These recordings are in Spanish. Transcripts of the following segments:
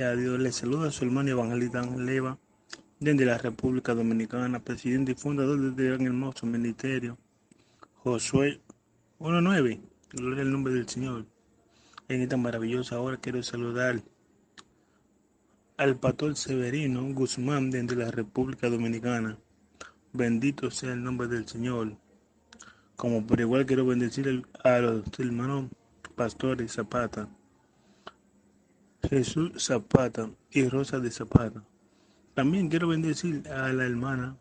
A Dios le saluda a su hermano evangelista Ángel Leiva, desde la República Dominicana, presidente y fundador de este gran hermoso ministerio, Josué 1:9. Gloria al nombre del Señor. En esta maravillosa hora quiero saludar al pastor Severino Guzmán, desde la República Dominicana. Bendito sea el nombre del Señor. Como por igual quiero bendecir a los hermanos pastores Zapata, Jesús Zapata y Rosa de Zapata. También quiero bendecir a la hermana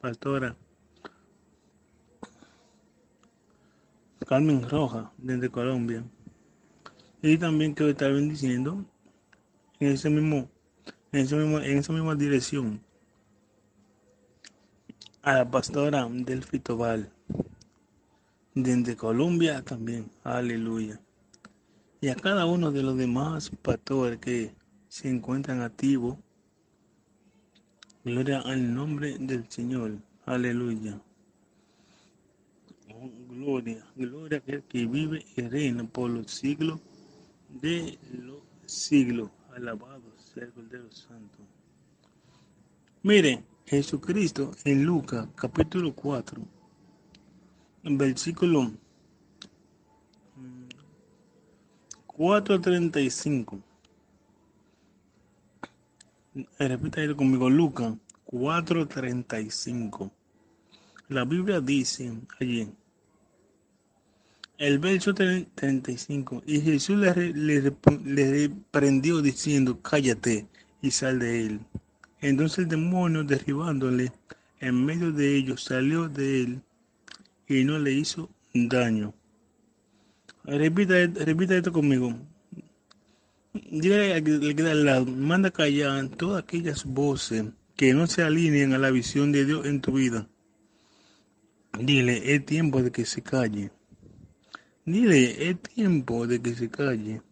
pastora Carmen Roja, desde Colombia. Y también quiero estar bendiciendo en esa misma dirección a la pastora Delphi Tobal, desde Colombia también. Aleluya. Y a cada uno de los demás pastores que se encuentran activos. Gloria al nombre del Señor. Aleluya. Oh, gloria, gloria a aquel que vive y reina por los siglos de los siglos. Alabado sea el Cordero Santo. Mire, Jesucristo en Lucas capítulo 4, versículo 4:35. Repita ahí conmigo, Lucas 4:35. La Biblia dice allí, el verso 35, y Jesús le reprendió diciendo, cállate y sal de él. Entonces el demonio, derribándole en medio de ellos, salió de él y no le hizo daño. Repita esto conmigo. Dígale al que da al lado, manda callar todas aquellas voces que no se alineen a la visión de Dios en tu vida. Dile, es tiempo de que se calle. Dile, es tiempo de que se calle.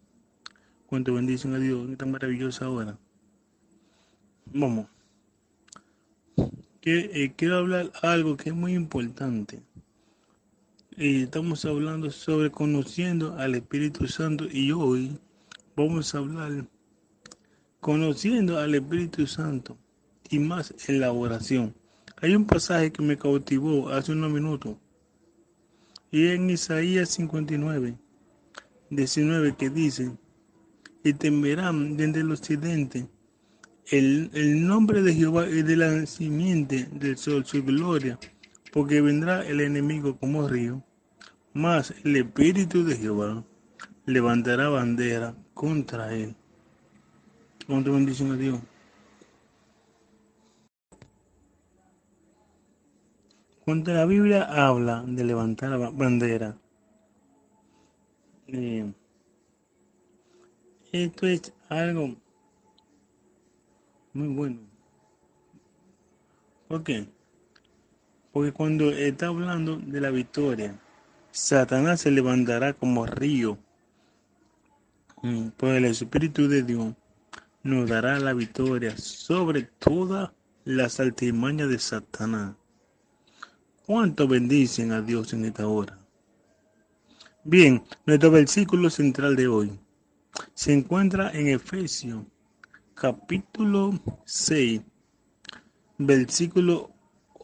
Cuánto bendición a Dios en esta maravillosa hora. Vamos. Quiero hablar algo que es muy importante. Estamos hablando sobre conociendo al Espíritu Santo y hoy vamos a hablar conociendo al Espíritu Santo y más en la oración. Hay un pasaje que me cautivó hace unos minutos y en Isaías 59:19 que dice, y temerán desde el occidente el nombre de Jehová y de la simiente del sol su gloria, porque vendrá el enemigo como río, mas el Espíritu de Jehová levantará bandera contra él. Cuánta bendición a Dios. Cuando la Biblia habla de levantar la bandera, eh, esto es algo muy bueno. ¿Por qué? Porque cuando está hablando de la victoria, Satanás se levantará como río, pues el Espíritu de Dios nos dará la victoria sobre todas las artimañas de Satanás. ¿Cuánto bendicen a Dios en esta hora? Bien, nuestro versículo central de hoy se encuentra en Efesios capítulo 6, versículo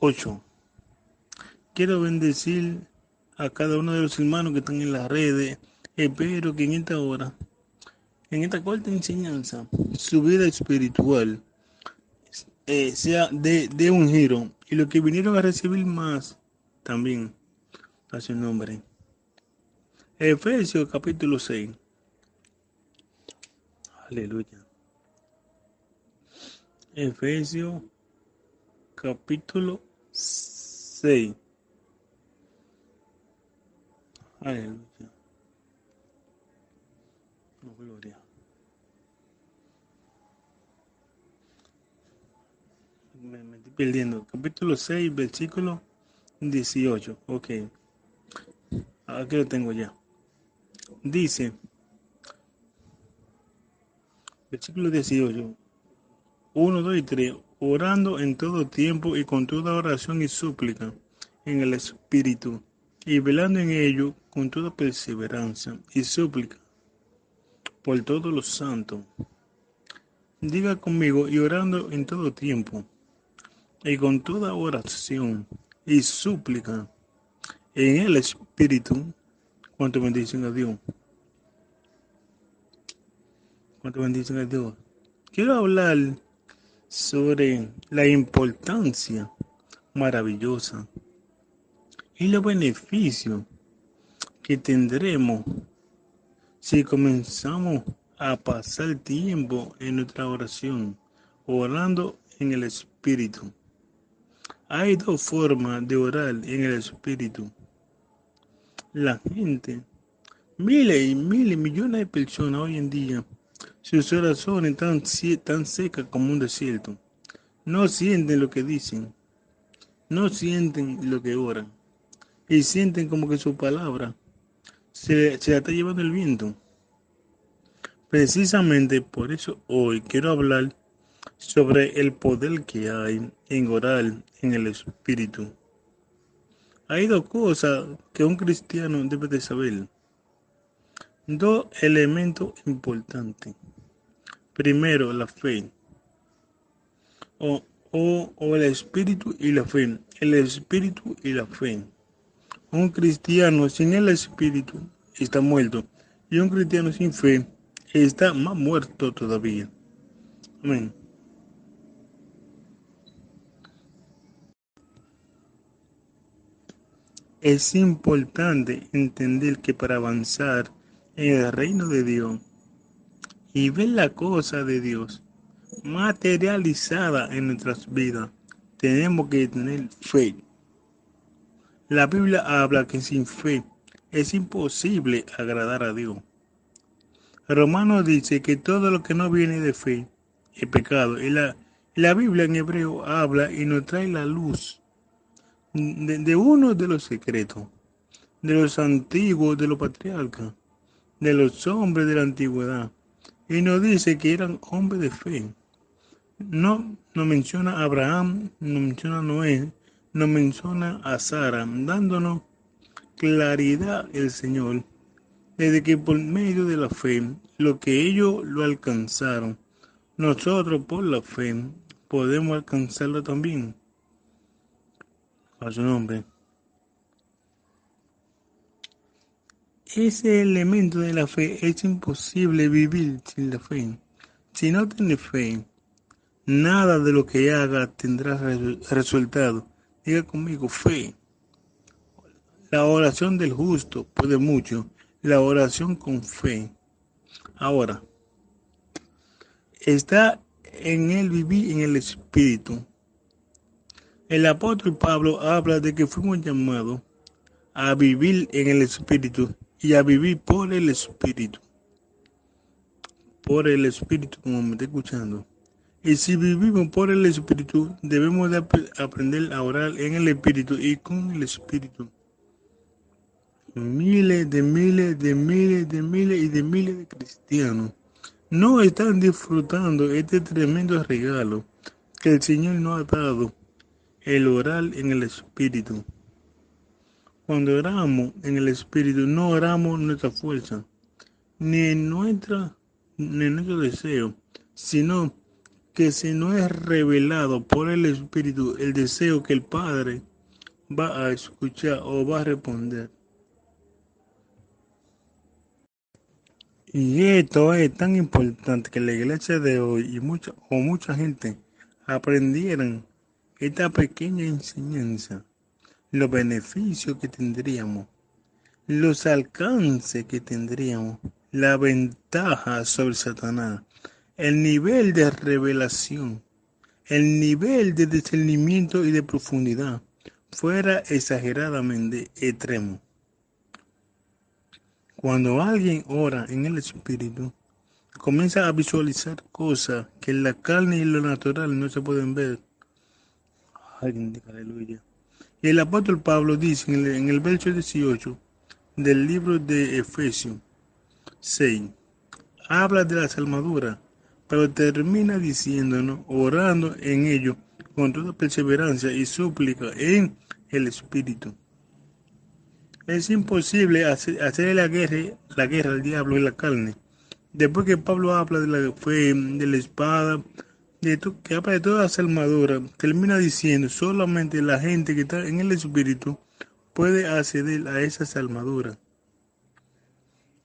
8. Quiero bendecir a cada uno de los hermanos que están en las redes. Espero que en esta hora, en esta corta enseñanza, su vida espiritual sea de un giro. Y los que vinieron a recibir más, también a su nombre. Efesios capítulo 6. Aleluya. Efesios capítulo 6. Aleluya. Oh, gloria. Me estoy perdiendo. Capítulo 6, versículo 18. Ok. Aquí lo tengo ya. Dice, versículo 18. 1, 2 y 3. Orando en todo tiempo y con toda oración y súplica en el Espíritu, y velando en ello con toda perseverancia y súplica por todos los santos, Diga conmigo, y orando en todo tiempo, y con toda oración y súplica en el Espíritu. ¿Cuánto bendición a Dios? ¿Cuánto bendición a Dios? Quiero hablar sobre la importancia maravillosa y los beneficios que tendremos si comenzamos a pasar tiempo en nuestra oración, orando en el Espíritu. Hay dos formas de orar en el Espíritu. La gente, miles y miles, millones de personas hoy en día, sus oraciones están tan secas como un desierto. No sienten lo que dicen, no sienten lo que oran, y sienten como que su palabra se la está llevando el viento. Precisamente por eso hoy quiero hablar sobre el poder que hay en orar en el Espíritu. Hay dos cosas que un cristiano debe de saber. Dos elementos importantes. Primero, la fe. O, o el Espíritu y la fe. El Espíritu y la fe. Un cristiano sin el Espíritu está muerto. Y un cristiano sin fe está más muerto todavía. Amén. Es importante entender que para avanzar en el reino de Dios y ver la cosa de Dios materializada en nuestras vidas, tenemos que tener fe. La Biblia habla que sin fe es imposible agradar a Dios. Romanos dice que todo lo que no viene de fe es pecado. Y la Biblia en hebreo habla y nos trae la luz de uno de los secretos, de los antiguos, de los patriarcas, de los hombres de la antigüedad. Y nos dice que eran hombres de fe. No nos menciona a Abraham, nos menciona a Noé, nos menciona a Sara, dándonos claridad el Señor, desde que por medio de la fe, lo que ellos lo alcanzaron, nosotros por la fe podemos alcanzarlo también. A su nombre. Ese elemento de la fe es imposible vivir sin la fe. Si no tienes fe, nada de lo que haga tendrá resultado. Diga conmigo, fe. La oración del justo puede mucho. La oración con fe. Ahora, está en el vivir en el Espíritu. El apóstol Pablo habla de que fuimos llamados a vivir en el Espíritu y a vivir por el Espíritu. Por el Espíritu, como me está escuchando. Y si vivimos por el Espíritu, debemos de aprender a orar en el Espíritu y con el Espíritu. Miles de cristianos no están disfrutando este tremendo regalo que el Señor nos ha dado, el orar en el Espíritu. Cuando oramos en el Espíritu, no oramos nuestra fuerza, ni en nuestro deseo, sino que se nos es revelado por el Espíritu el deseo que el Padre va a escuchar o va a responder. Y esto es tan importante que la iglesia de hoy y mucha gente aprendieran esta pequeña enseñanza, los beneficios que tendríamos, los alcances que tendríamos, la ventaja sobre Satanás, el nivel de revelación, el nivel de discernimiento y de profundidad fuera exageradamente extremo. Cuando alguien ora en el Espíritu, comienza a visualizar cosas que en la carne y en lo natural no se pueden ver. Aleluya. Y el apóstol Pablo dice en el verso 18 del libro de Efesios 6, habla de las armaduras, pero termina diciéndonos, orando en ello con toda perseverancia y súplica en el Espíritu. Es imposible hacer la guerra al diablo en la carne, Después que Pablo habla de la fe, de la espada, que habla de todas las armaduras, termina diciendo solamente la gente que está en el Espíritu puede acceder a esas armaduras,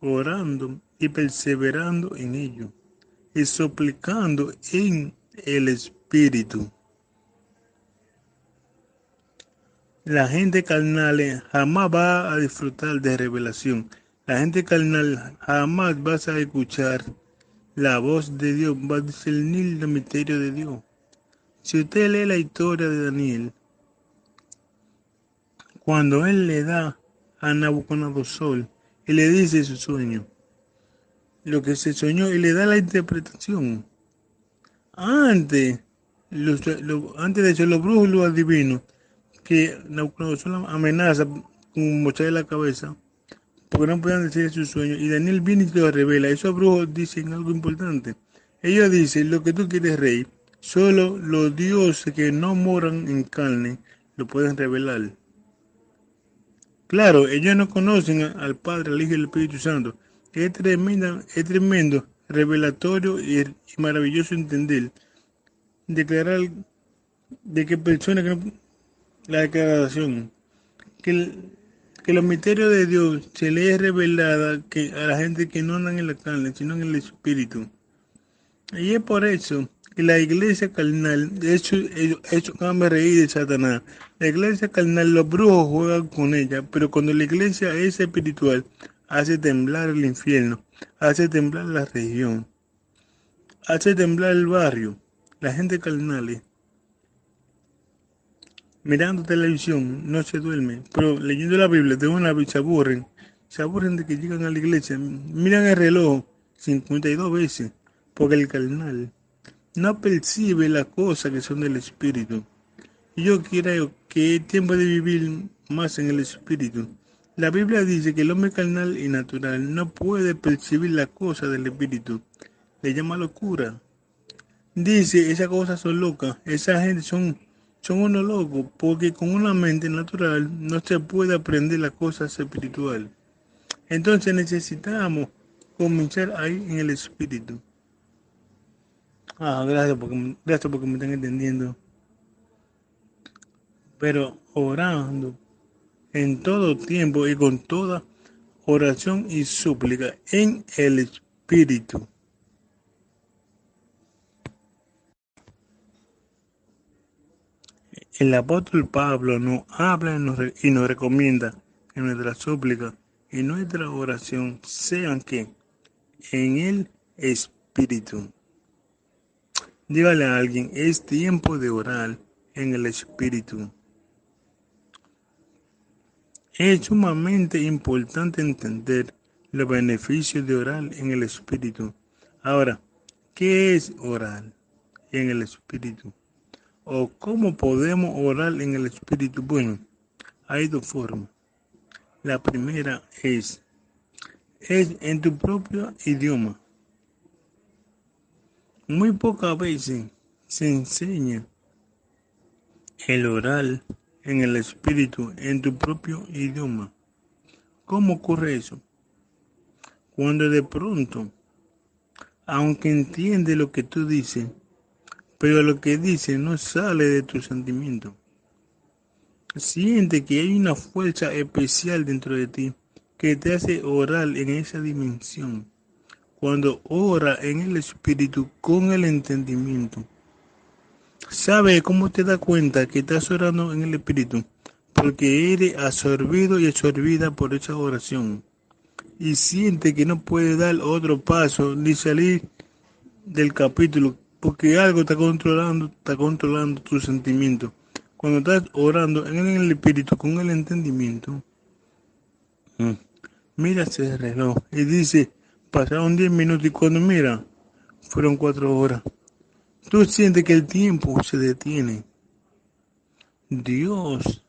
orando y perseverando en ello, y suplicando en el Espíritu. La gente carnal jamás va a disfrutar de revelación. La gente carnal jamás vas a escuchar la voz de Dios, va a discernir el misterio de Dios. Si usted lee la historia de Daniel, cuando él le da a Nabucodonosor y le dice su sueño, lo que se soñó y le da la interpretación, antes, antes de eso, los brujos y los adivinos, que Nabucodonosor amenaza con mocharle la cabeza, porque no podían decir su sueño, y Daniel viene y lo revela. Esos brujos dicen algo importante. Ellos dicen, lo que tú quieres, rey, solo los dioses que no moran en carne lo pueden revelar. Claro, ellos no conocen al Padre, al Hijo y al Espíritu Santo. Es tremendo, revelatorio y maravilloso entender, declarar de que persona que no, la declaración, que, que los misterios de Dios se le es revelada que a la gente que no andan en la carne, sino en el Espíritu. Y es por eso que la iglesia carnal, de hecho, eso me reí de Satanás. La iglesia carnal, los brujos juegan con ella, pero cuando la iglesia es espiritual, hace temblar el infierno, hace temblar la región, hace temblar el barrio. La gente carnal, mirando televisión, no se duerme, pero leyendo la Biblia de una vez se aburren de que llegan a la iglesia, miran el reloj 52 veces, porque el carnal no percibe las cosas que son del Espíritu. Y yo quiero que es tiempo de vivir más en el Espíritu. La Biblia dice que el hombre carnal y natural no puede percibir las cosas del Espíritu. Le llama locura. Dice, esas cosas son locas. Esa gente son unos locos, porque con una mente natural no se puede aprender las cosas espirituales. Entonces necesitamos comenzar ahí en el Espíritu. Gracias porque me están entendiendo. Pero orando en todo tiempo y con toda oración y súplica en el Espíritu. El apóstol Pablo nos habla y nos recomienda que nuestra súplica y nuestra oración sean que en el Espíritu. Dígale a alguien, es tiempo de orar en el Espíritu. Es sumamente importante entender los beneficios de orar en el Espíritu. Ahora, ¿qué es orar en el Espíritu? ¿O cómo podemos orar en el Espíritu? Bueno, hay dos formas. La primera es en tu propio idioma. Muy pocas veces se enseña el orar en el Espíritu en tu propio idioma. ¿Cómo ocurre eso? Cuando de pronto, aunque entiende lo que tú dices, pero lo que dices no sale de tu sentimiento. Siente que hay una fuerza especial dentro de ti que te hace orar en esa dimensión. Cuando ora en el Espíritu con el entendimiento. ¿Sabe cómo te das cuenta que estás orando en el Espíritu? Porque eres absorbido y absorbida por esa oración. Y siente que no puede dar otro paso ni salir del capítulo porque algo está controlando tu sentimiento. Cuando estás orando en el Espíritu con el entendimiento, mira ese reloj y dice, pasaron 10 minutos y cuando mira, fueron 4 horas. Tú sientes que el tiempo se detiene. Dios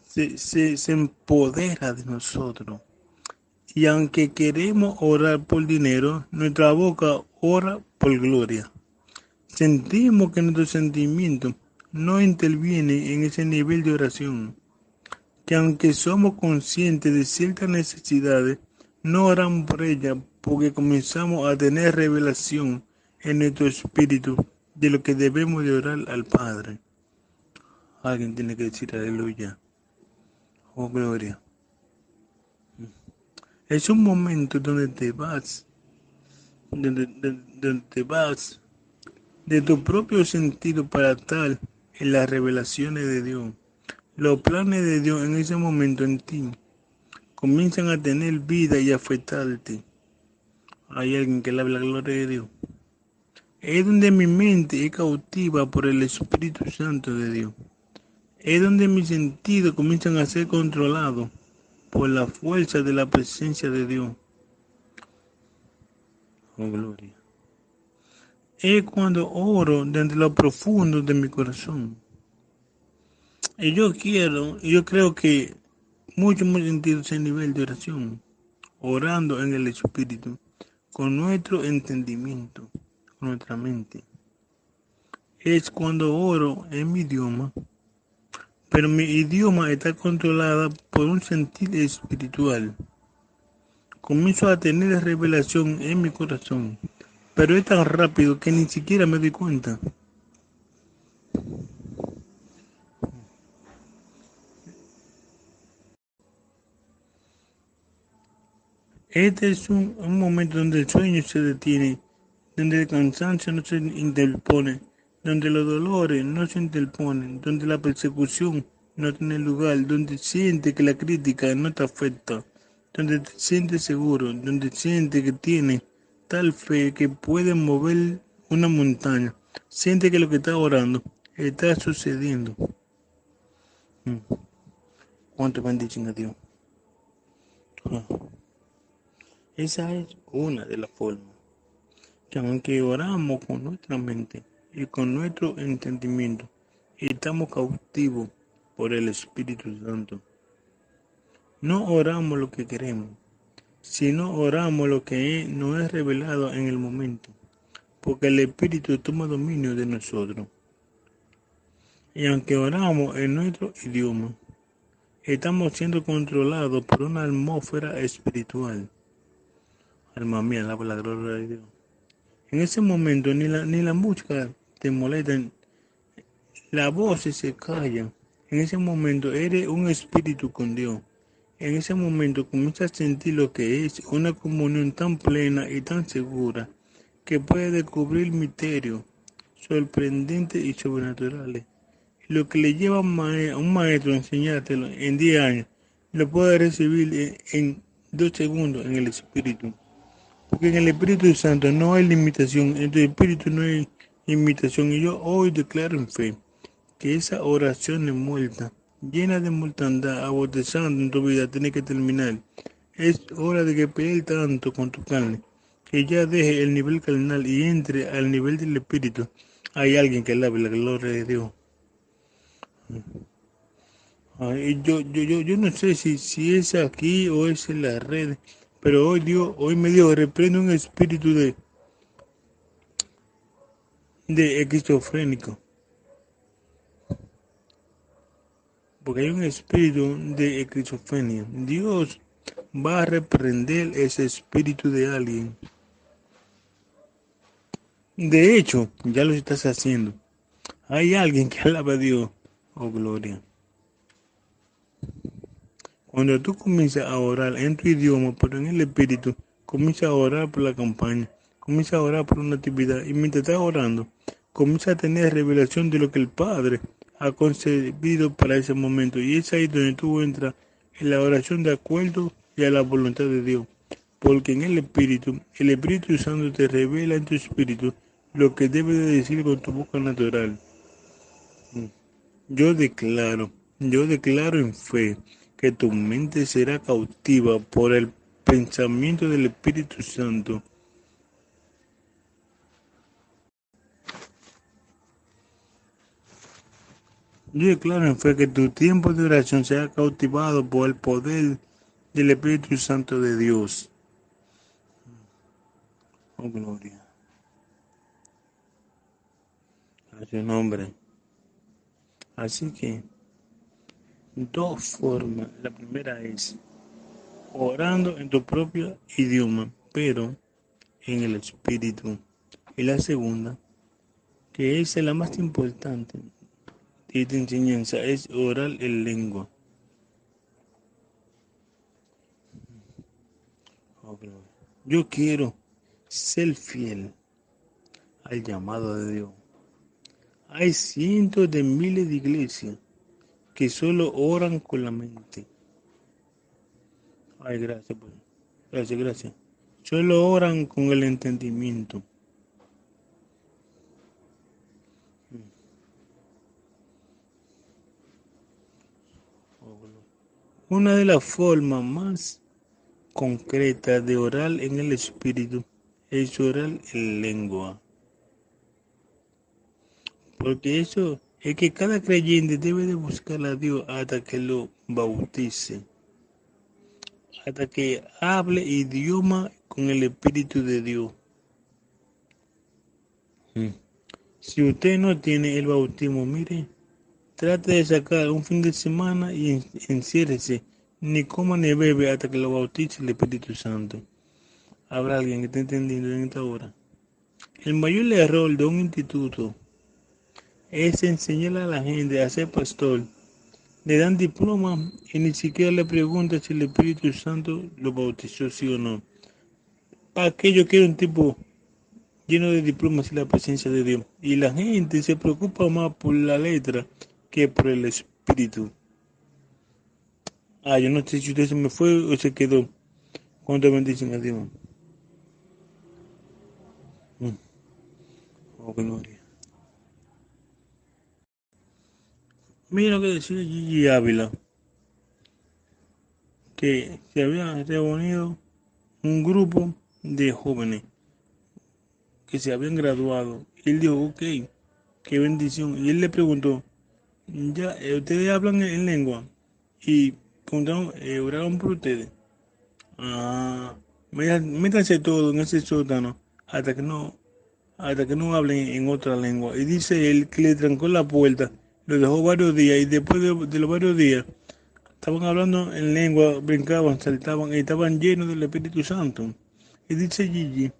se empodera de nosotros. Y aunque queremos orar por dinero, nuestra boca ora por gloria. Sentimos que nuestro sentimiento no interviene en ese nivel de oración. Que aunque somos conscientes de ciertas necesidades, no oramos por ellas porque comenzamos a tener revelación en nuestro espíritu de lo que debemos de orar al Padre. Alguien tiene que decir aleluya. Oh, gloria. Es un momento donde donde te vas de tu propio sentido para tal en las revelaciones de Dios. Los planes de Dios en ese momento en ti comienzan a tener vida y afectarte. Hay alguien que le habla la gloria de Dios. Es donde mi mente es cautiva por el Espíritu Santo de Dios. Es donde mis sentidos comienzan a ser controlados por la fuerza de la presencia de Dios. Oh, gloria. Es cuando oro desde lo profundo de mi corazón. Y yo creo que muchos hemos sentido ese nivel de oración, orando en el Espíritu, con nuestro entendimiento, con nuestra mente. Es cuando oro en mi idioma, pero mi idioma está controlada por un sentir espiritual. Comienzo a tener revelación en mi corazón, pero es tan rápido que ni siquiera me doy cuenta. Este es un momento donde el sueño se detiene, donde el cansancio no se interpone, donde los dolores no se interponen, donde la persecución no tiene lugar, donde siente que la crítica no te afecta, donde te sientes seguro, donde siente que tiene tal fe que puede mover una montaña, siente que lo que está orando está sucediendo. ¿Cuánto bendicen a Dios? Ah, esa es una de las formas. Que aunque oramos con nuestra mente y con nuestro entendimiento, estamos cautivos por el Espíritu Santo. No oramos lo que queremos, sino oramos lo que nos es revelado en el momento, porque el Espíritu toma dominio de nosotros. Y aunque oramos en nuestro idioma, estamos siendo controlados por una atmósfera espiritual. Alma mía, alaba la gloria de Dios. En ese momento ni la música te molesta. La voz se calla. En ese momento eres un espíritu con Dios. En ese momento comienzas a sentir lo que es una comunión tan plena y tan segura que puede descubrir misterios sorprendentes y sobrenaturales. Lo que le lleva a un maestro a enseñártelo en 10 años, lo puede recibir en 2 segundos en el Espíritu. Porque en el Espíritu Santo no hay limitación, en tu Espíritu no hay limitación. Y yo hoy declaro en fe que esa oración es muerta, llena de mortandad, abortezando en tu vida, tiene que terminar. Es hora de que pelees tanto con tu carne, que ya deje el nivel carnal y entre al nivel del Espíritu. Hay alguien que alabe la gloria de Dios. Yo no sé si es aquí o es en las redes, pero hoy me dio, reprende un espíritu de esquizofrénico, porque hay un espíritu de esquizofrenia. Dios va a reprender ese espíritu de alguien. De hecho, ya lo estás haciendo. Hay alguien que alaba a Dios. Oh, gloria. Cuando tú comienzas a orar en tu idioma, pero en el espíritu, comienza a orar por la campaña, comienza a orar por una actividad, y mientras estás orando, comienza a tener revelación de lo que el Padre ha concebido para ese momento. Y es ahí donde tú entras en la oración de acuerdo y a la voluntad de Dios. Porque en el Espíritu Santo te revela en tu espíritu lo que debes de decir con tu boca natural. Yo declaro en fe que tu mente será cautiva por el pensamiento del Espíritu Santo. Yo declaro en fe que tu tiempo de oración será cautivado por el poder del Espíritu Santo de Dios. Oh, gloria. A su nombre. Así que, dos formas. La primera es orando en tu propio idioma. pero en el espíritu. Y la segunda, que es la más importante de esta enseñanza, es orar en lengua. Yo quiero ser fiel al llamado de Dios. Hay cientos de miles de iglesias que solo oran con la mente. Ay, gracias, pues. Gracias. Solo oran con el entendimiento. Una de las formas más concretas de orar en el espíritu es orar en lengua. Porque eso es que cada creyente debe de buscar a Dios hasta que lo bautice, hasta que hable idioma con el Espíritu de Dios. Si usted no tiene el bautismo, mire, trate de sacar un fin de semana y enciérrese, ni coma ni bebe hasta que lo bautice el Espíritu Santo. Habrá alguien que esté entendiendo en esta hora. El mayor error de un instituto es enseñar a la gente a ser pastor. Le dan diploma y ni siquiera le preguntan si el Espíritu Santo lo bautizó, sí o no. ¿Para qué yo quiero un tipo lleno de diplomas y la presencia de Dios? Y la gente se preocupa más por la letra que por el Espíritu. Yo no sé si usted se me fue o se quedó. ¿Cuánto bendicen a Dios? Oh, gloria. Mira lo que decía Gigi Ávila, que se había reunido un grupo de jóvenes que se habían graduado. Y él dijo, ok, qué bendición. Y él le preguntó, ya, ustedes hablan en lengua. Y preguntaron, oraron por ustedes. Métanse todo en ese sótano hasta que no hablen en otra lengua. Y dice él que le trancó la puerta, lo dejó varios días y después de los varios días estaban hablando en lengua, brincaban, saltaban y estaban llenos del Espíritu Santo. Y dice Gigi,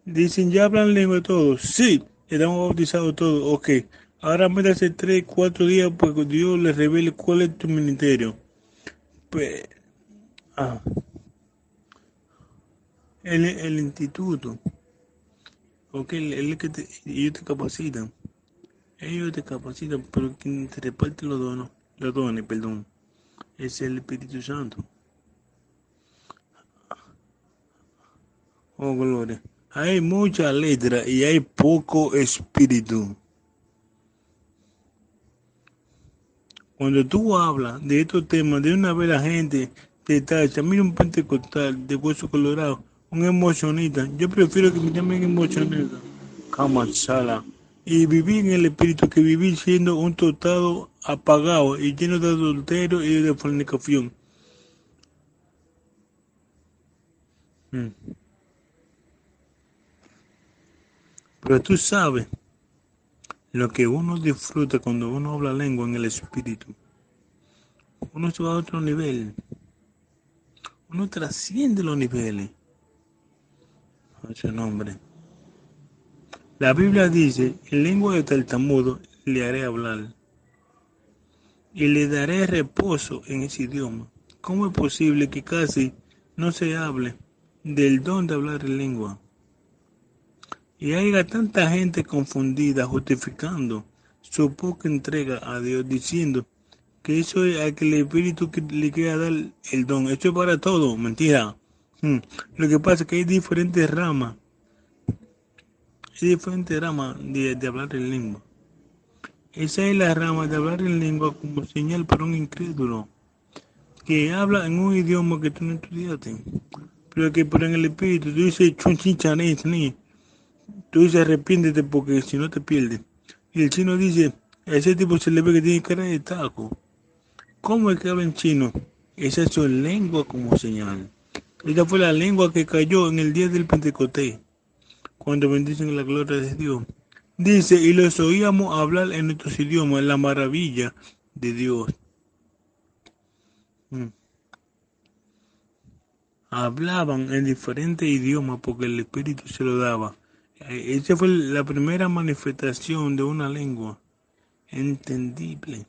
dicen, ¿ya hablan lengua todos? Sí, estamos bautizados todos. Ok, ahora métase 3, 4 días porque Dios les revele cuál es tu ministerio. Pues, ah, el instituto, ok, ellos te capacitan. Ellos te capacitan, pero quien te reparte los dones, perdón, es el Espíritu Santo. Oh, gloria. Hay mucha letra y hay poco espíritu. Cuando tú hablas de estos temas, de una vez la gente te tacha. Mira un pentecostal de hueso colorado, un emocionista. Yo prefiero que me llamen emocionista. Kamasala. Y vivir en el espíritu que vivir siendo un tostado apagado y lleno de adulterio y de fornicación. Pero tú sabes lo que uno disfruta cuando uno habla lengua en el espíritu. Uno se va a otro nivel. Uno trasciende los niveles. A ese nombre. La Biblia dice, en lengua de tartamudo le haré hablar y le daré reposo en ese idioma. ¿Cómo es posible que casi no se hable del don de hablar en lengua? Y haya tanta gente confundida justificando su poca entrega a Dios, diciendo que eso es a que el Espíritu que le quiera dar el don. Eso es para todo, mentira. Lo que pasa es que hay diferentes ramas de hablar en lengua. Esa es la rama de hablar en lengua como señal para un incrédulo que habla en un idioma que tú no estudiaste, pero que por en el espíritu tú dices chunchichané, tú dices arrepiéntete porque si no te pierdes. Y el chino dice, a ese tipo se le ve que tiene cara de taco. ¿Cómo es que habla en chino? Esa es su lengua como señal. Esta fue la lengua que cayó en el día del Pentecostés, cuando bendicen la gloria de Dios. Dice, y los oíamos hablar en nuestros idiomas, la maravilla de Dios. hablaban en diferentes idiomas porque el Espíritu se lo daba. Esa fue la primera manifestación de una lengua entendible.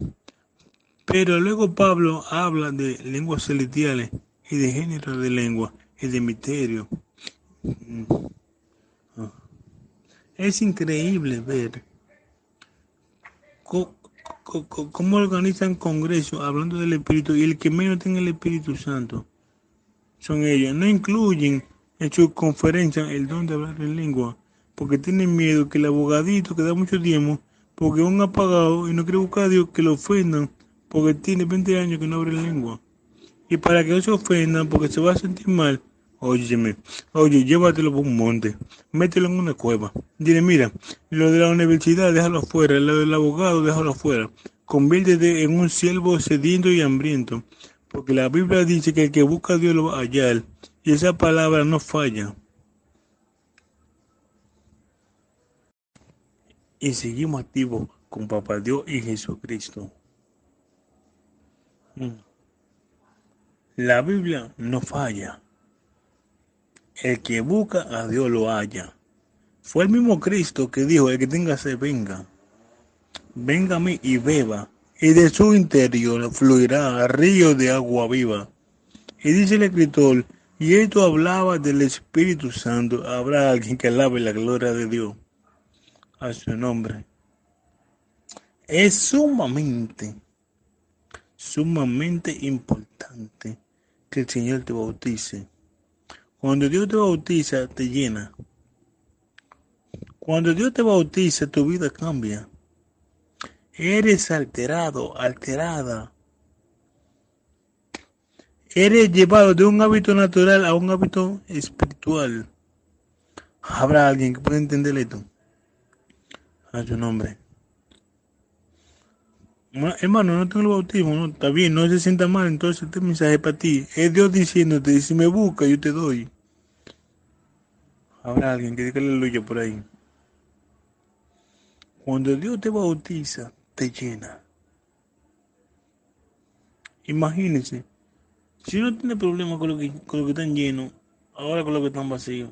Pero luego Pablo habla de lenguas celestiales y de género de lengua y de misterio. Es increíble ver cómo organizan congresos hablando del Espíritu y el que menos tiene el Espíritu Santo son ellos. No incluyen en sus conferencias el don de hablar en lengua porque tienen miedo que el abogadito que da mucho tiempo porque es un apagado y no quiere buscar a Dios que lo ofendan porque tiene 20 años que no abre lengua. Y para que no se ofendan porque se va a sentir mal, óyeme, oye, llévatelo por un monte, mételo en una cueva. Dile, mira, lo de la universidad déjalo afuera, lo del abogado déjalo afuera. Conviértete en un siervo sediento y hambriento, porque la Biblia dice que el que busca a Dios lo va a hallar, y esa palabra no falla. Y seguimos activos con Papá Dios y Jesucristo. La Biblia no falla. El que busca a Dios lo halla. Fue el mismo Cristo que dijo, el que tenga sed venga, venga a mí y beba, y de su interior fluirá río de agua viva. Y dice el escritor, y esto hablaba del Espíritu Santo, habrá alguien que alabe la gloria de Dios a su nombre. Es sumamente importante que el Señor te bautice. Cuando Dios te bautiza, te llena. Cuando Dios te bautiza, tu vida cambia. Eres alterada. Eres llevado de un hábito natural a un hábito espiritual. ¿Habrá alguien que pueda entender esto? A su nombre. Hermano, no tengo el bautismo, no, está bien, no se sienta mal, entonces este mensaje es para ti. Es Dios diciéndote, si me busca, yo te doy. Habrá alguien que diga aleluya por ahí. Cuando Dios te bautiza, te llena. Imagínense, si uno tiene problemas con lo que están llenos, ahora con lo que están vacíos.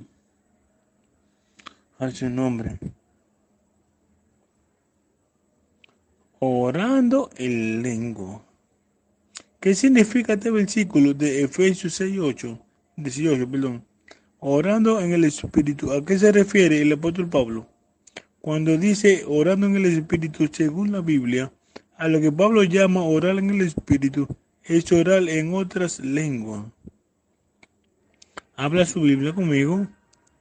A su nombre. Orando en lengua. ¿Qué significa este versículo de Efesios 6:8? 18, perdón. Orando en el Espíritu. ¿A qué se refiere el apóstol Pablo? Cuando dice orando en el Espíritu, según la Biblia, a lo que Pablo llama orar en el Espíritu, es orar en otras lenguas. Habla su Biblia conmigo.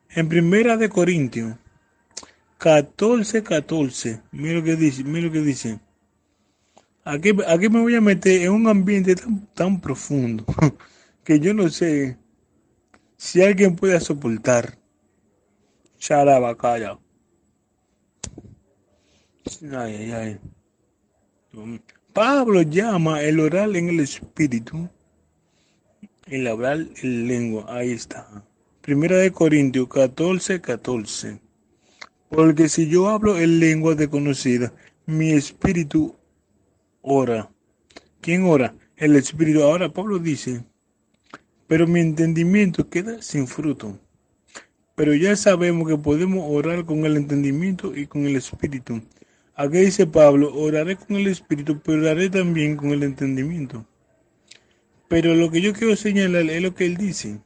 En Primera de Corintios 14:14. Mira lo que dice. Aquí me voy a meter en un ambiente tan profundo que yo no sé si alguien puede soportar. Charabacaya. Ay, ay, ay. Pablo llama el orar en el espíritu, el hablar en lengua. Ahí está. Primera de Corintios 14:14. Porque si yo hablo en lengua desconocida, mi espíritu ora. ¿Quién ora? El espíritu. Ahora Pablo dice, pero mi entendimiento queda sin fruto. Pero ya sabemos que podemos orar con el entendimiento y con el espíritu. Aquí dice Pablo, oraré con el espíritu, pero oraré también con el entendimiento. Pero lo que yo quiero señalar es lo que él dice.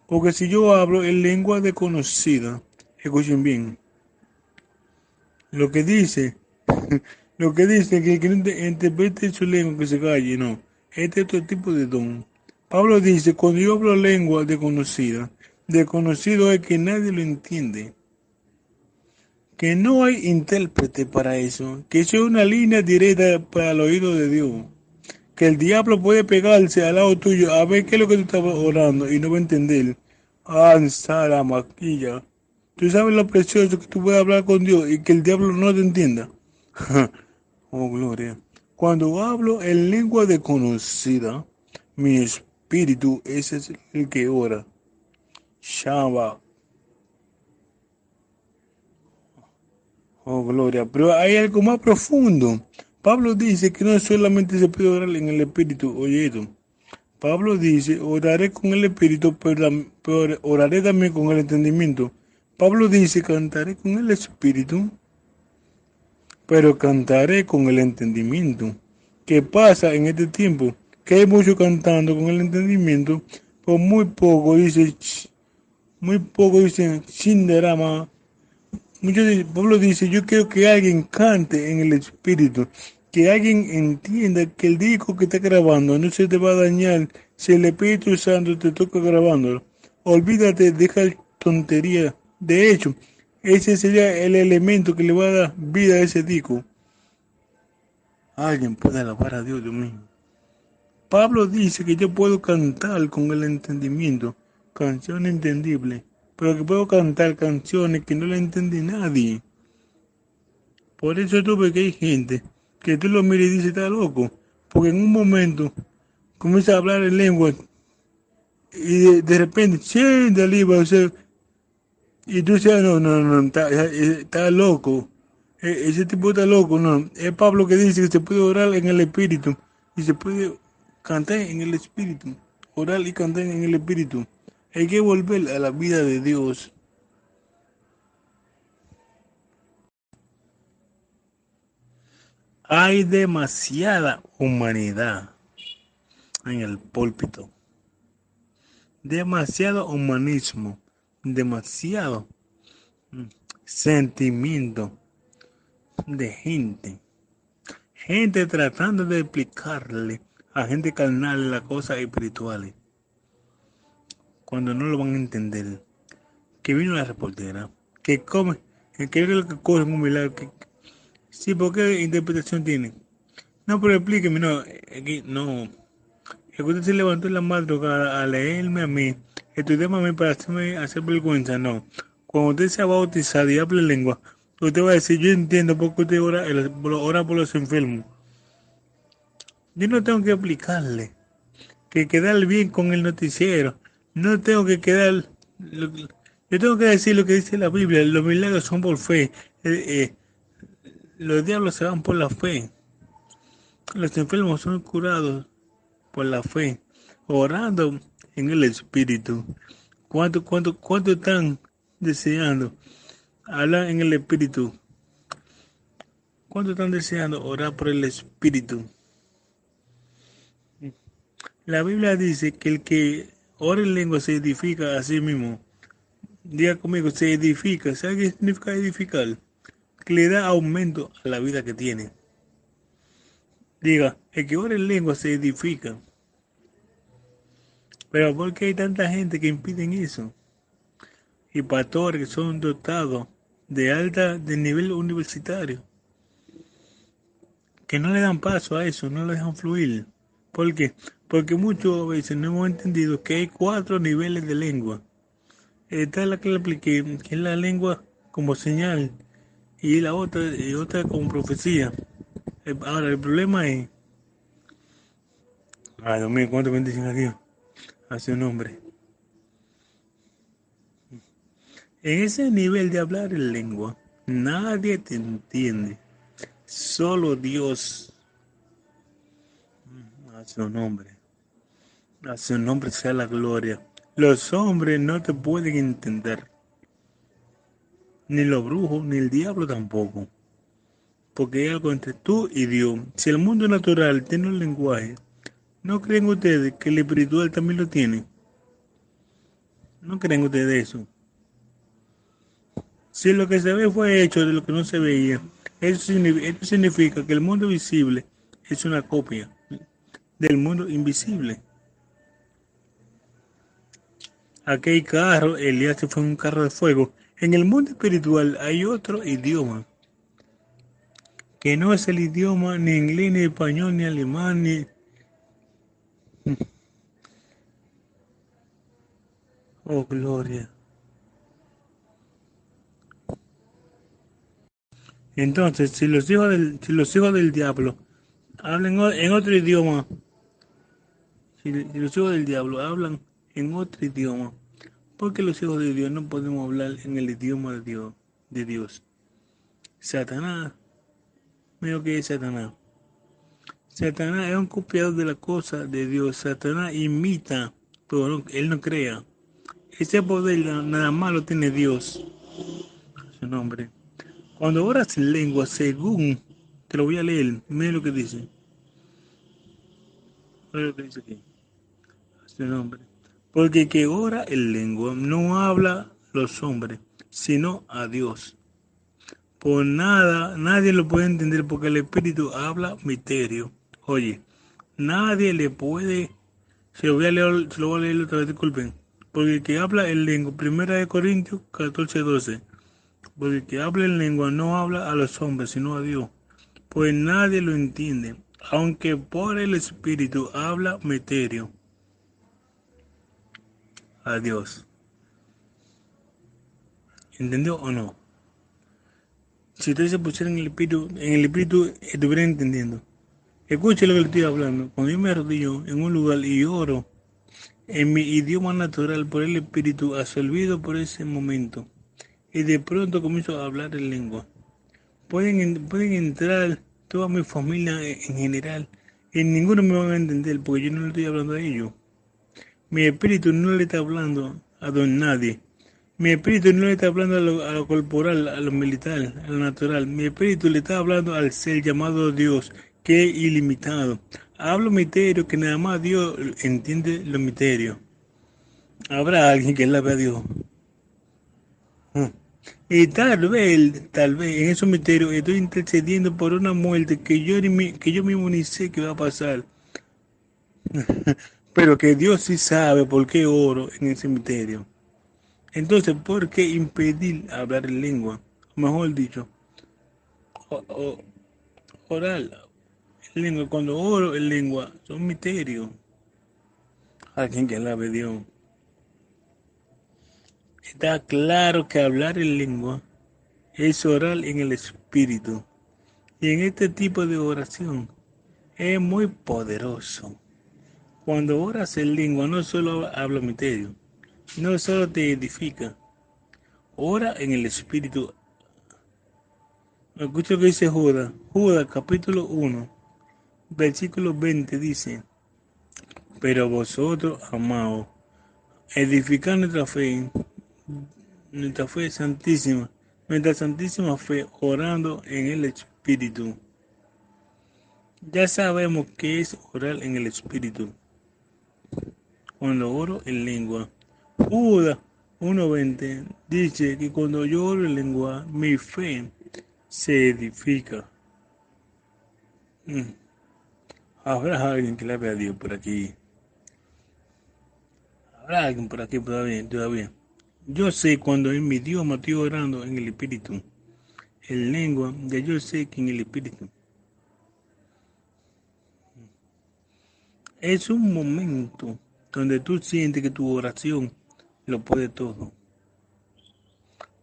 Porque si yo hablo en lengua desconocida, escuchen bien, lo que dice, que el que no interprete su lengua que se calle, no. Este es otro tipo de don. Pablo dice, cuando yo hablo lengua desconocida, desconocido es que nadie lo entiende. Que no hay intérprete para eso, que eso es una línea directa para el oído de Dios. Que el diablo puede pegarse al lado tuyo a ver qué es lo que tú estás orando y no va a entender. Ansa la maquilla. Tú sabes lo precioso que tú puedes hablar con Dios y que el diablo no te entienda. Oh, gloria. Cuando hablo en lengua desconocida, mi espíritu ese es el que ora. Shaba. Oh, gloria. Pero hay algo más profundo. Pablo dice que no solamente se puede orar en el espíritu, oye esto. Pablo dice, oraré con el espíritu, pero oraré también con el entendimiento. Pablo dice, cantaré con el espíritu, pero cantaré con el entendimiento. ¿Qué pasa en este tiempo? Que hay muchos cantando con el entendimiento, pero muy poco dicen, sin derama. Pablo dice, yo quiero que alguien cante en el espíritu, que alguien entienda que el disco que está grabando no se te va a dañar si el Espíritu Santo te toca grabándolo. Olvídate, deja tontería. De hecho, ese sería el elemento que le va a dar vida a ese disco. Alguien puede alabar a Dios mío. Pablo dice que yo puedo cantar con el entendimiento, canciones entendibles, pero que puedo cantar canciones que no le entiende nadie. Por eso tú ves que hay gente que tú lo miras y dices está loco, porque en un momento comienza a hablar en lengua y de repente, siente aliva, o sea, y tú dices, no, está loco. Ese tipo está loco, no. Es Pablo que dice que se puede orar en el espíritu y se puede cantar en el espíritu, orar y cantar en el espíritu. Hay que volver a la vida de Dios. Hay demasiada humanidad en el púlpito, demasiado humanismo, demasiado sentimiento de gente tratando de explicarle a gente carnal las cosas espirituales, cuando no lo van a entender. Que vino la reportera, que come, que es lo que coge un milagro. Sí, ¿por qué interpretación tiene? No, pero explíqueme, no, no. Es que usted se levantó en la madrugada a leerme a mí, estudiarme a mí para hacer vergüenza, no. Cuando usted se va a bautizar y hable lengua, usted va a decir, yo entiendo por qué usted ora por los enfermos. Yo no tengo que explicarle que quedar bien con el noticiero. No tengo que quedar... yo tengo que decir lo que dice la Biblia. Los milagros son por fe. Los diablos se van por la fe. Los enfermos son curados por la fe. Orando en el Espíritu. ¿Cuánto están deseando hablar en el Espíritu? ¿Cuánto están deseando orar por el Espíritu? La Biblia dice que el que ora en lengua se edifica a sí mismo. Diga conmigo, se edifica. ¿Sabe qué significa edificar? Que le da aumento a la vida que tiene. Diga, el que ora en lengua se edifica. Pero ¿por qué hay tanta gente que impiden eso? Y pastores que son dotados de nivel universitario, que no le dan paso a eso, no le dejan fluir. ¿Por qué? Porque muchas veces no hemos entendido que hay 4 niveles de lengua. Está la que le apliqué, que es la lengua como señal, y la otra, y otra como profecía. Ahora, el problema es, ay Dios mío, cuánto bendición a Dios, a su nombre. En ese nivel de hablar en lengua, nadie te entiende, solo Dios, a su nombre sea la gloria. Los hombres no te pueden entender, ni los brujos, ni el diablo tampoco, porque hay algo entre tú y Dios. Si el mundo natural tiene un lenguaje, ¿no creen ustedes que el espiritual también lo tiene? ¿No creen ustedes eso? Si lo que se ve fue hecho de lo que no se veía, esto significa que el mundo visible es una copia del mundo invisible. Aquí hay carro, Elías se fue en un carro de fuego. En el mundo espiritual hay otro idioma, que no es el idioma ni inglés, ni español, ni alemán, ni... Oh, gloria. Entonces, si los hijos del diablo hablan en otro idioma, si los hijos del diablo hablan en otro idioma, ¿por qué los hijos de Dios no podemos hablar en el idioma de Dios? Satanás, mira que es Satanás. Satanás es un copiador de la cosa de Dios. Satanás imita, pero él no crea. Ese poder nada más lo tiene Dios, su nombre. Cuando oras en lengua, según, te lo voy a leer, mira lo que dice. Mira lo que dice aquí, su nombre. Porque el que ora en lengua no habla los hombres, sino a Dios. Por nada, nadie lo puede entender porque el Espíritu habla misterio. Oye, nadie le puede. Se lo voy a leer otra vez, disculpen. Porque el que habla en lengua, primera de Corintios 14:12. Porque el que habla en lengua no habla a los hombres, sino a Dios. Pues nadie lo entiende, aunque por el Espíritu habla misterio a Dios. ¿Entendió o no? Si ustedes se pusieran en el Espíritu estuvieran entendiendo. Escuche lo que le estoy hablando. Cuando yo me arrodillo en un lugar y oro en mi idioma natural por el Espíritu, absorbido por ese momento, y de pronto comienzo a hablar en lengua. Pueden entrar toda mi familia en general y ninguno me van a entender porque yo no le estoy hablando a ellos. Mi espíritu no le está hablando a don nadie. Mi espíritu no le está hablando a lo corporal, a lo militar, a lo natural. Mi espíritu le está hablando al ser llamado Dios, que es ilimitado. Hablo misterio que nada más Dios entiende los misterios. Habrá alguien que la vea a Dios. Y tal vez en esos misterios estoy intercediendo por una muerte que yo mismo ni sé qué va a pasar. Pero que Dios sí sabe por qué oro en ese misterio. Entonces, ¿por qué impedir hablar en lengua? O mejor dicho, o- o- oral en lengua. Cuando oro en lengua, son misterios. Alguien que alabe a Dios. Está claro que hablar en lengua es orar en el espíritu. Y en este tipo de oración es muy poderoso. Cuando oras en lengua, no solo habla misterio, no solo te edifica, ora en el espíritu. Escucha lo que dice Judas. Judas capítulo 1, versículo 20 dice, pero vosotros, amados, edificad nuestra fe santísima, nuestra santísima fe, orando en el Espíritu. Ya sabemos que es orar en el Espíritu. Cuando oro en lengua. Judas 1:20 dice que cuando yo oro en lengua, mi fe se edifica. Habrá alguien que le vea a Dios por aquí. Habrá alguien por aquí todavía. Yo sé cuando en mi idioma estoy orando en el Espíritu. En lengua, ya yo sé que en el Espíritu. Es un momento donde tú sientes que tu oración lo puede todo.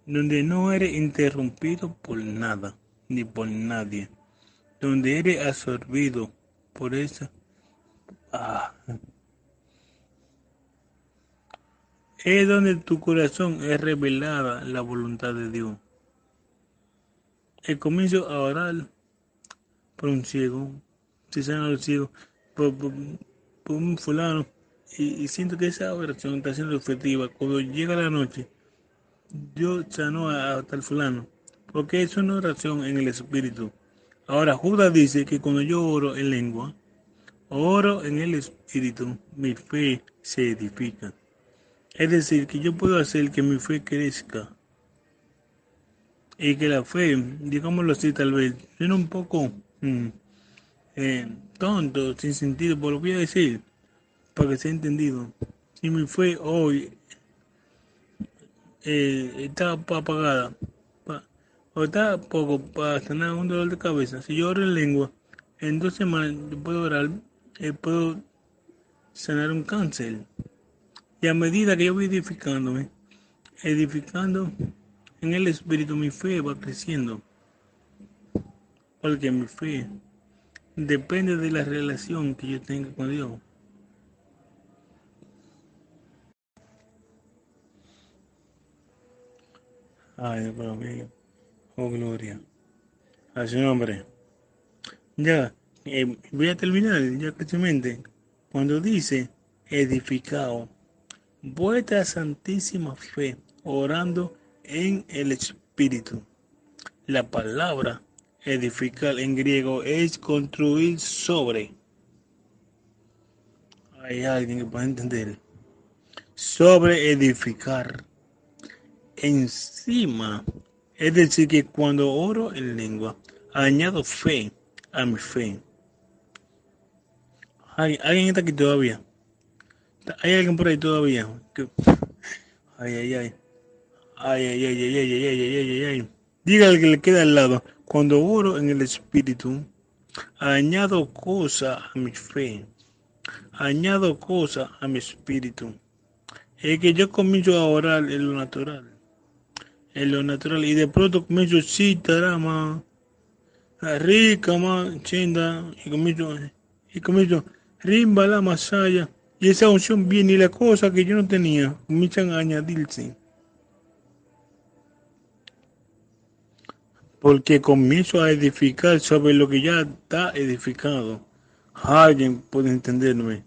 Donde no eres interrumpido por nada, ni por nadie. Donde eres absorbido por esa. Ah, es donde tu corazón es revelada la voluntad de Dios. El comienzo a orar por un ciego, si sana los ciegos, por, por, por un fulano, y siento que esa oración está siendo efectiva. Cuando llega la noche, Dios sanó a tal fulano, porque es una oración en el espíritu. Ahora, Judas dice que cuando yo oro en lengua, oro en el espíritu, mi fe se edifica. Es decir, que yo puedo hacer que mi fe crezca y que la fe, digámoslo así, tal vez, suena un poco eh, tonto, sin sentido, pero lo voy a decir para que sea entendido. Si mi fe hoy está apagada o está poco para sanar un dolor de cabeza, si yo oro en lengua, en 2 semanas yo puedo orar, puedo sanar un cáncer. Y a medida que yo voy edificando en el espíritu, mi fe va creciendo, porque mi fe depende de la relación que yo tenga con Dios. Ay, Dios mío, oh gloria, a su nombre. Ya, Voy a terminar ya prácticamente. Cuando dice edificado, vuestra santísima fe, orando en el Espíritu. La palabra edificar en griego es construir sobre. Hay alguien que pueda entender. Sobre edificar. Encima. Es decir, que cuando oro en lengua, añado fe a mi fe. ¿Alguien está aquí todavía? ¿Hay alguien por ahí todavía? Ay, ay, ay. Ay, ay, ay, ay, ay, ay, ay, ay, ay, ay. Dígale que le queda al lado. Cuando oro en el Espíritu, añado cosa a mi fe. Añado cosa a mi espíritu. Es que yo comienzo a orar en lo natural. En lo natural. Y de pronto comienzo, sí, tarama, rica, ma, chinda. Y comienzo, rimba la masaya. Y esa unción viene y la cosa que yo no tenía, comienzan a añadirse. Porque comienzo a edificar sobre lo que ya está edificado. Alguien puede entenderme.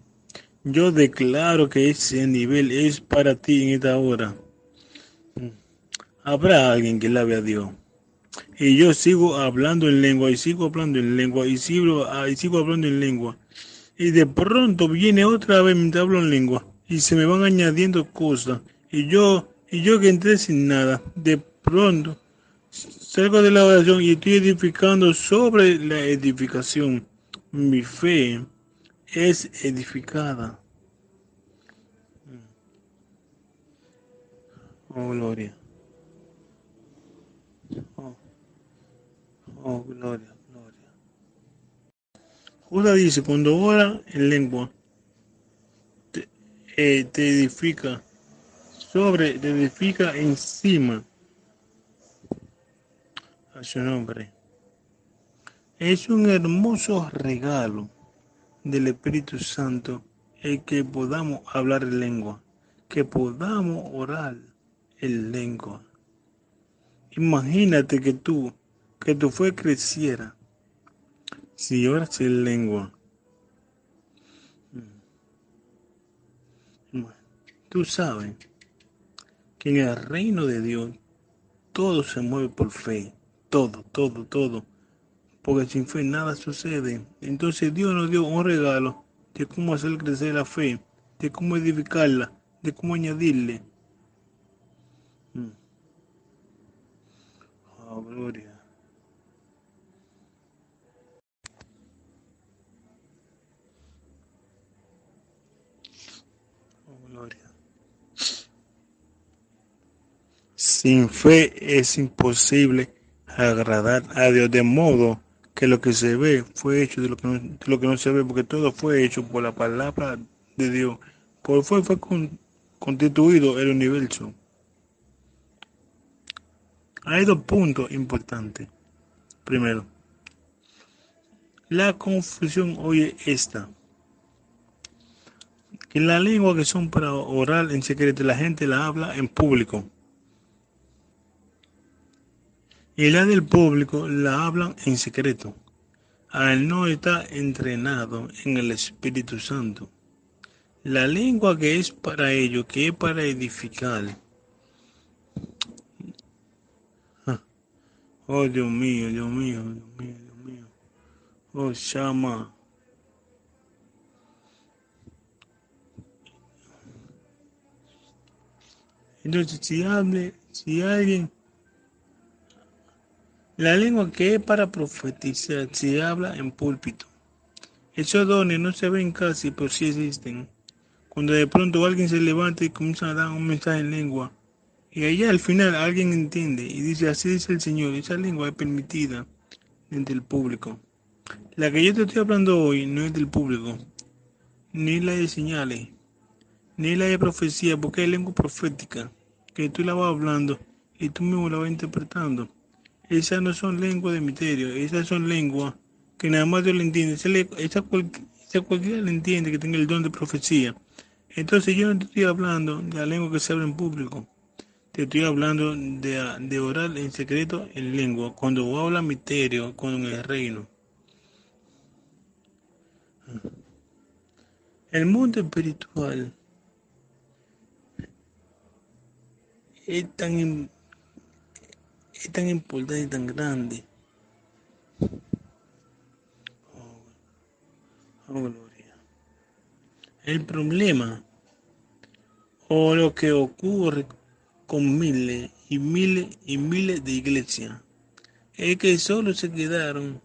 Yo declaro que ese nivel es para ti en esta hora. Habrá alguien que alabe a Dios. Y yo sigo hablando en lengua, y sigo hablando en lengua, y sigo hablando en lengua. Y de pronto viene otra vez mientras hablo en lengua. Y se me van añadiendo cosas. Y yo que entré sin nada. De pronto salgo de la oración y estoy edificando sobre la edificación. Mi fe es edificada. Oh, gloria. Oh, oh, gloria, gloria. Judas dice, cuando ora en lengua, te, te edifica te edifica encima a su nombre. Es un hermoso regalo del Espíritu Santo el que podamos hablar en lengua, que podamos orar en lengua. Imagínate que tu fe creciera si oras en lengua. Tú sabes que en el reino de Dios todo se mueve por fe, todo, todo, todo. Porque sin fe nada sucede. Entonces Dios nos dio un regalo de cómo hacer crecer la fe, de cómo edificarla, de cómo añadirle. Oh, gloria. Oh, gloria. Sin fe es imposible agradar a Dios, de modo que lo que se ve fue hecho de lo que no se ve, porque todo fue hecho por la palabra de Dios. Fue constituido el universo. Hay dos puntos importantes. Primero, la confusión hoy es esta, que la lengua que son para orar en secreto, la gente la habla en público, y la del público la hablan en secreto, al no estar entrenado en el Espíritu Santo. La lengua que es para ello, que es para edificar. Ah, oh, Dios mío, Dios mío, Dios mío, Dios mío. Oh, Shama. Entonces, si alguien, la lengua que es para profetizar, se habla en púlpito. Esos dones no se ven casi, pero sí existen. Cuando de pronto alguien se levanta y comienza a dar un mensaje en lengua, y allá al final alguien entiende y dice, así dice el Señor, esa lengua es permitida entre el público. La que yo te estoy hablando hoy no es del público, ni la de señales, ni la de profecía, porque hay lengua profética, que tú la vas hablando y tú mismo la vas interpretando. Esas no son lenguas de misterio, esas son lenguas que nada más Dios le entiende. Esa cualquiera le entiende que tenga el don de profecía. Entonces yo no te estoy hablando de la lengua que se habla en público. Te estoy hablando de orar en secreto en lengua, cuando habla misterio con el reino. El mundo espiritual es es tan importante y tan grande. Oh, gloria. El problema o lo que ocurre con miles y miles y miles de iglesias es que solo se quedaron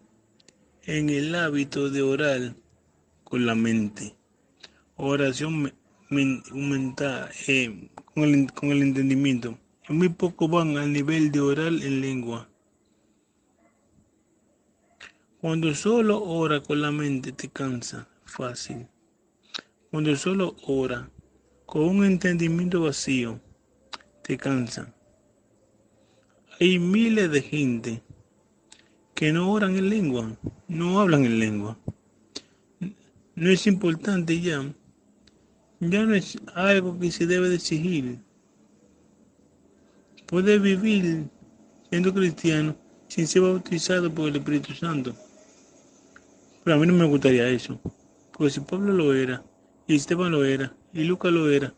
en el hábito de orar con la mente, oración mental, con el entendimiento. Y muy pocos van al nivel de orar en lengua. Cuando solo ora con la mente te cansa fácil. Cuando solo ora con un entendimiento vacío te cansa. Hay miles de gente que no oran en lengua, no hablan en lengua. No es importante ya. Ya no es algo que se debe de exigir. Puedes vivir siendo cristiano sin ser bautizado por el Espíritu Santo. Pero a mí no me gustaría eso. Porque si Pablo lo era, y Esteban lo era, y Lucas lo era,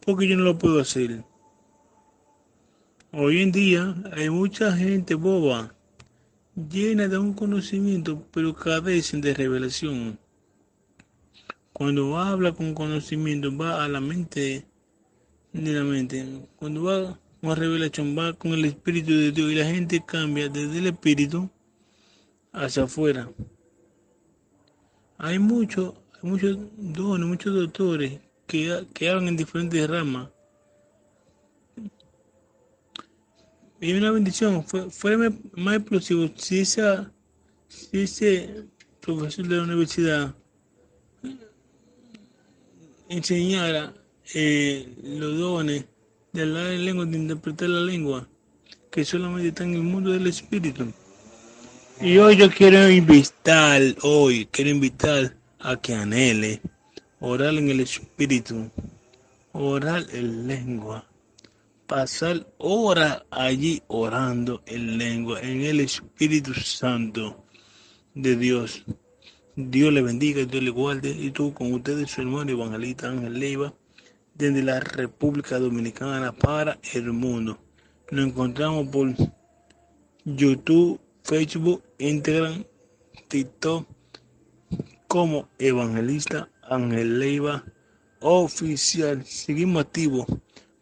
¿por qué yo no lo puedo hacer? Hoy en día hay mucha gente boba, llena de un conocimiento, pero carecen de revelación. Cuando habla con conocimiento, va a la mente de la mente. Cuando va con revelación, va con el Espíritu de Dios y la gente cambia desde el Espíritu hacia afuera. Hay muchos dones, muchos doctores que hablan en diferentes ramas. Y una bendición, fue más explosivo si ese profesor de la universidad enseñara los dones de hablar en lengua, de interpretar la lengua, que solamente está en el mundo del espíritu. Y hoy yo quiero invitar a que anhele orar en el espíritu, orar en lengua, pasar horas allí orando en lengua, en el Espíritu Santo de Dios. Dios le bendiga, Dios le guarde. Y tú con ustedes, su hermano evangelista Ángel Leiva, desde la República Dominicana para el mundo. Nos encontramos por YouTube, Facebook, Instagram, TikTok como Evangelista Ángel Leiva Oficial. Seguimos activos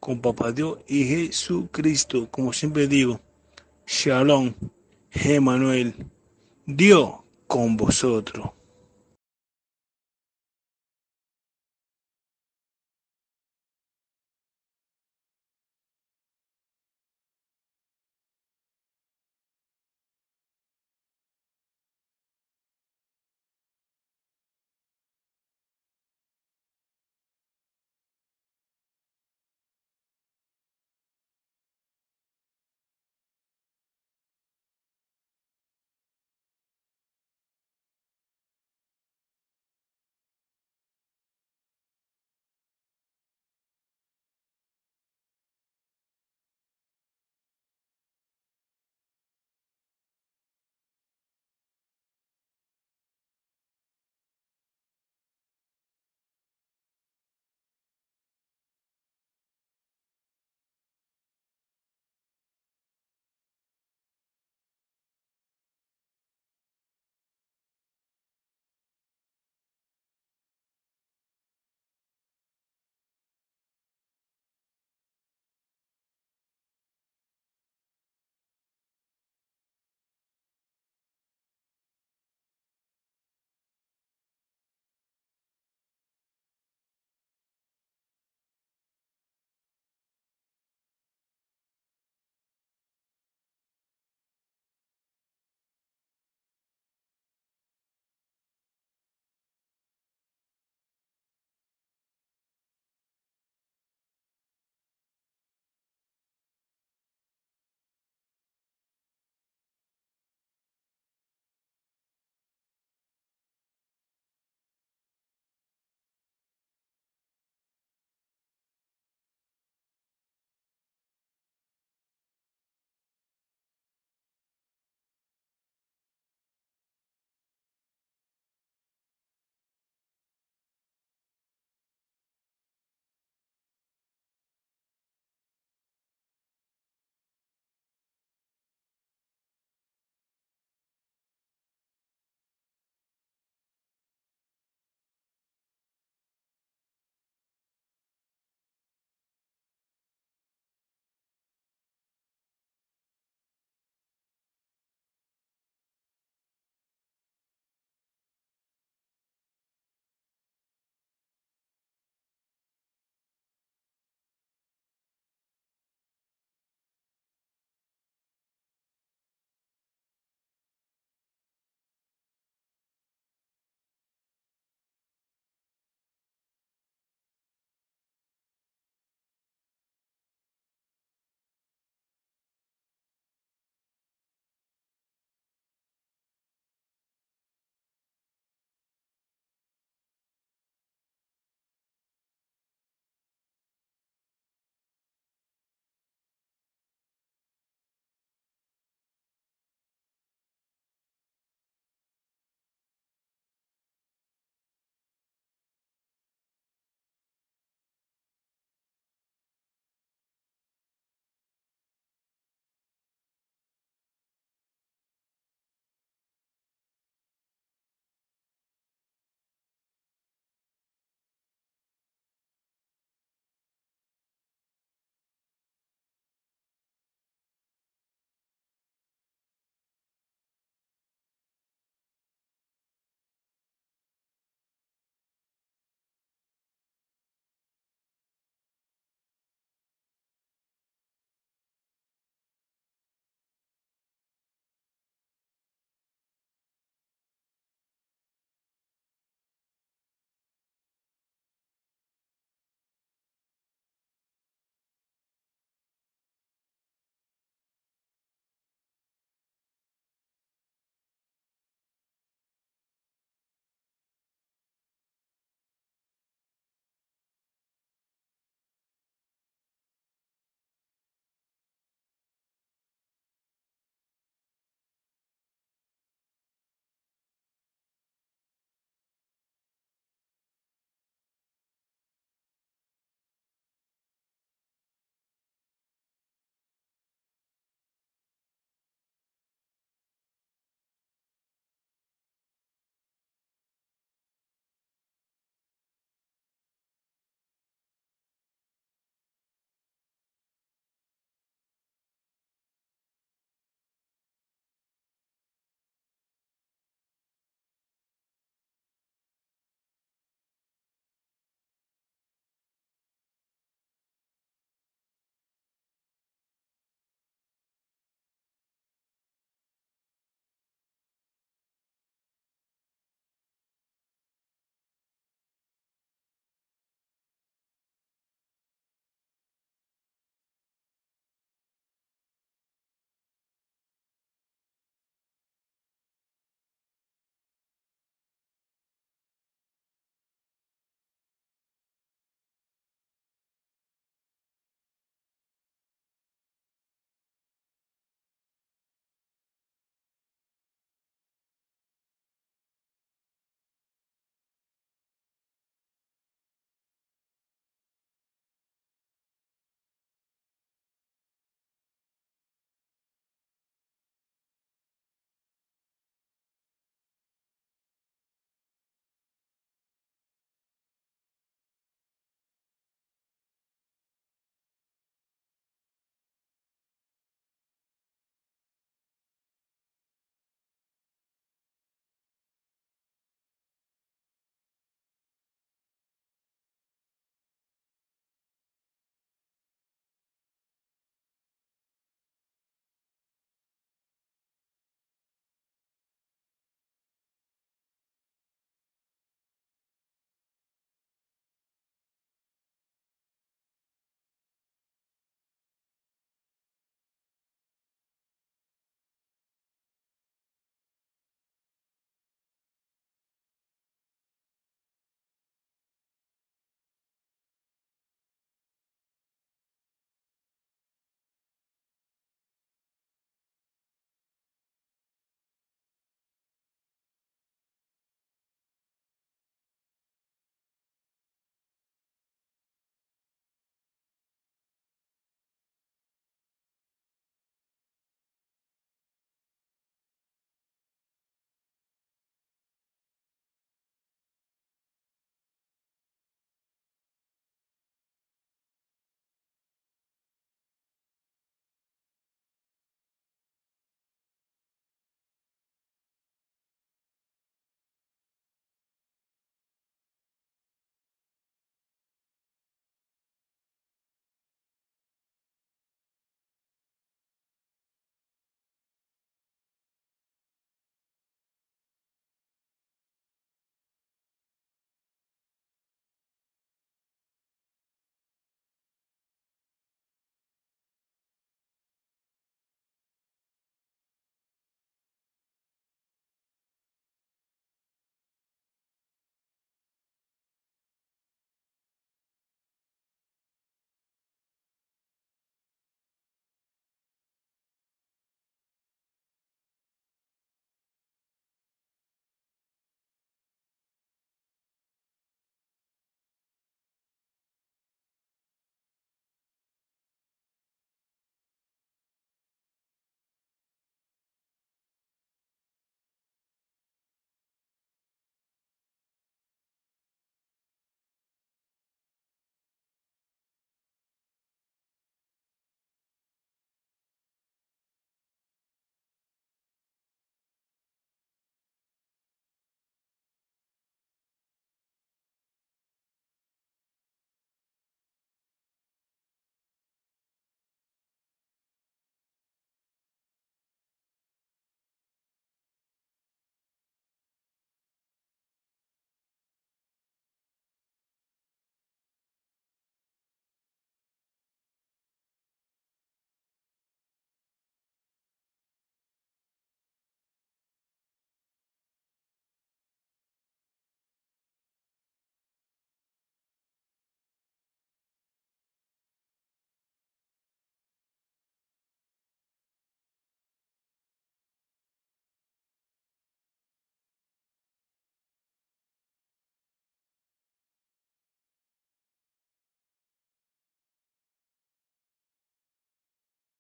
con Papá Dios y Jesucristo. Como siempre digo, Shalom, Emmanuel, Dios con vosotros.